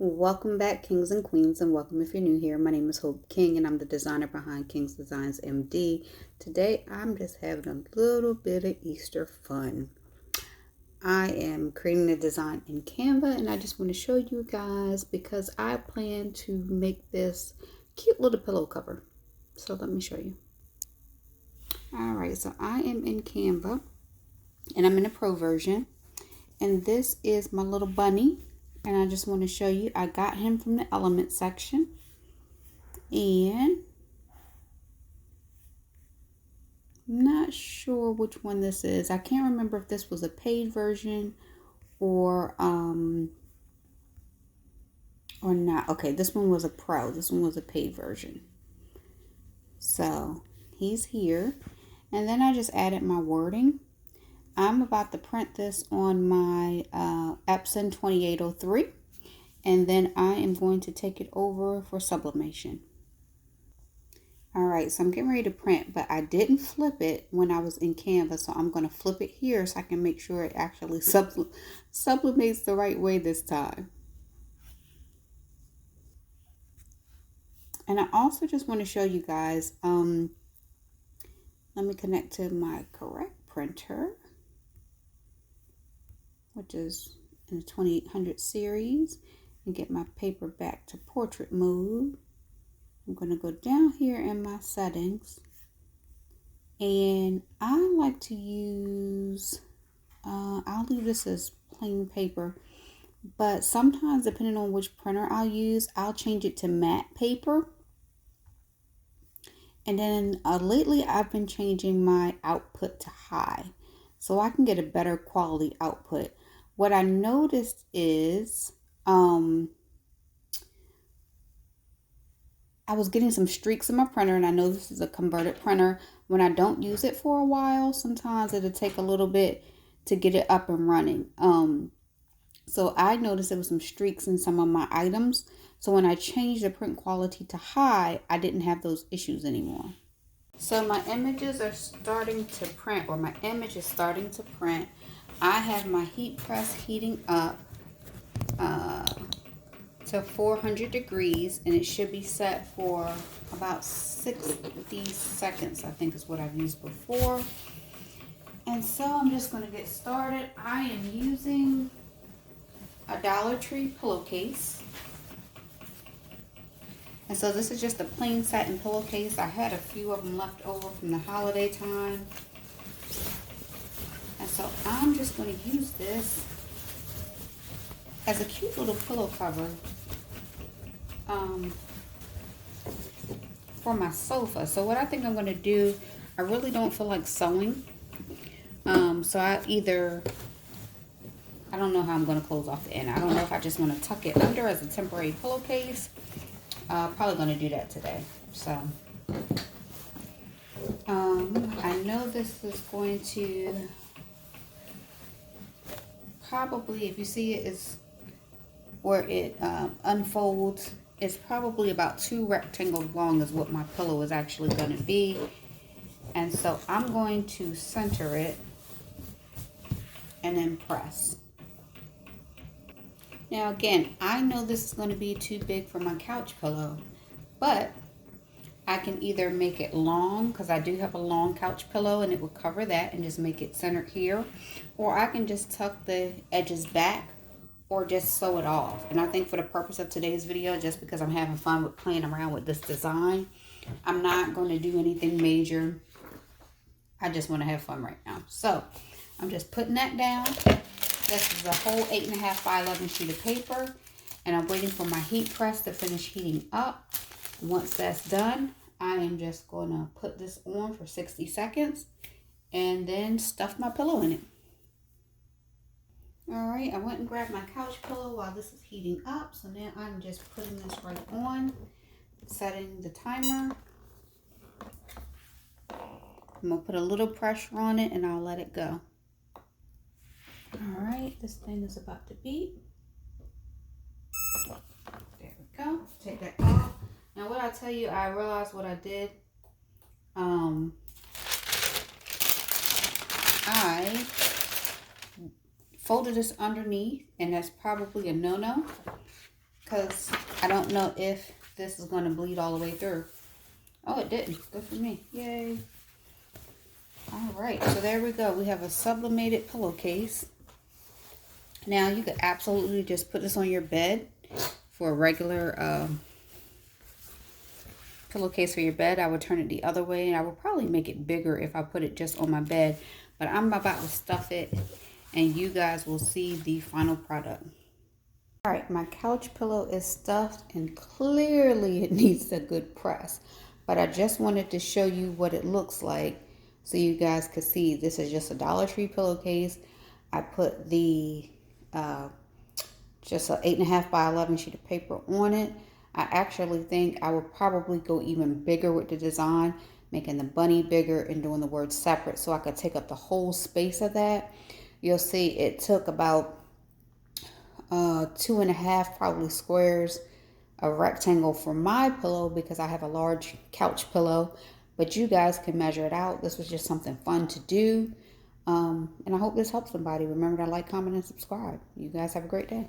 Welcome back, kings and queens, and welcome if you're new here. My name is Hope King, and I'm the designer behind King's Designs MD. Today, I'm just having a little bit of Easter fun. I am creating a design in Canva, and I just want to show you guys because I plan to make this cute little pillow cover. So let me show you. Alright, so I am in Canva, and I'm in a pro version, and this is my little bunny. And I just want to show you, I got him from the element section. And I'm not sure which one this is. I can't remember if this was a paid version or not. Okay, this one was a pro. This one was a paid version. So he's here. And then I just added my wording. I'm about to print this on my Epson 2803, and then I am going to take it over for sublimation. Alright, so I'm getting ready to print, but I didn't flip it when I was in Canva, so I'm going to flip it here so I can make sure it actually sublimates the right way this time. And I also just want to show you guys, let me connect to my correct printer, which is in the 2800 series, and get my paper back to portrait mode. I'm going to go down here in my settings, and I like to use, I'll leave this as plain paper, but sometimes depending on which printer I'll use, I'll change it to matte paper. And then lately I've been changing my output to high so I can get a better quality output. What I noticed is I was getting some streaks in my printer, and I know this is a converted printer. When I don't use it for a while, sometimes it'll take a little bit to get it up and running. So I noticed there was some streaks in some of my items. So when I changed the print quality to high, I didn't have those issues anymore. So my images are starting to print, or my image is starting to print. I have my heat press heating up to 400 degrees, and it should be set for about 60 seconds, I think is what I've used before. And so I'm just going to get started. I am using a Dollar Tree pillowcase. And so this is just a plain satin pillowcase. I had a few of them left over from the holiday time. And so I'm just going to use this as a cute little pillow cover for my sofa. So what I think I'm going to do, I really don't feel like sewing. So I don't know how I'm going to close off the end. I don't know if I just want to tuck it under as a temporary pillowcase. Probably going to do that today. So I know this is going to probably, if you see it, is where it unfolds. It's probably about 2 rectangles long is what my pillow is actually going to be. And so I'm going to center it and then press. Now again, I know this is going to be too big for my couch pillow, but I can either make it long, because I do have a long couch pillow and it will cover that, and just make it centered here, or I can just tuck the edges back or just sew it off. And I think for the purpose of today's video, just because I'm having fun with playing around with this design, I'm not going to do anything major. I just want to have fun right now. So I'm just putting that down. This is a whole 8.5 by 11 sheet of paper, and I'm waiting for my heat press to finish heating up. Once that's done, I am just going to put this on for 60 seconds and then stuff my pillow in it. Alright, I went and grabbed my couch pillow while this is heating up, so now I'm just putting this right on, setting the timer. I'm going to put a little pressure on it and I'll let it go. Alright, this thing is about to beep. There we go. Take that off. Now what I tell you, I realized what I did. I folded this underneath, and that's probably a no-no, because I don't know if this is going to bleed all the way through. Oh, it didn't. Good for me. Yay. All right, so there we go. We have a sublimated pillowcase. Now, you could absolutely just put this on your bed for a regular pillowcase for your bed. I would turn it the other way, and I would probably make it bigger if I put it just on my bed. But I'm about to stuff it, and you guys will see the final product. All right, my couch pillow is stuffed, and clearly it needs a good press. But I just wanted to show you what it looks like so you guys could see. This is just a Dollar Tree pillowcase. I put the just an 8.5 by 11 sheet of paper on it. I actually think I would probably go even bigger with the design, making the bunny bigger and doing the words separate so I could take up the whole space of that. You'll see it took about 2.5 probably squares, a rectangle for my pillow because I have a large couch pillow, but you guys can measure it out. This was just something fun to do. And I hope this helps somebody. Remember to like, comment, and subscribe. You guys have a great day.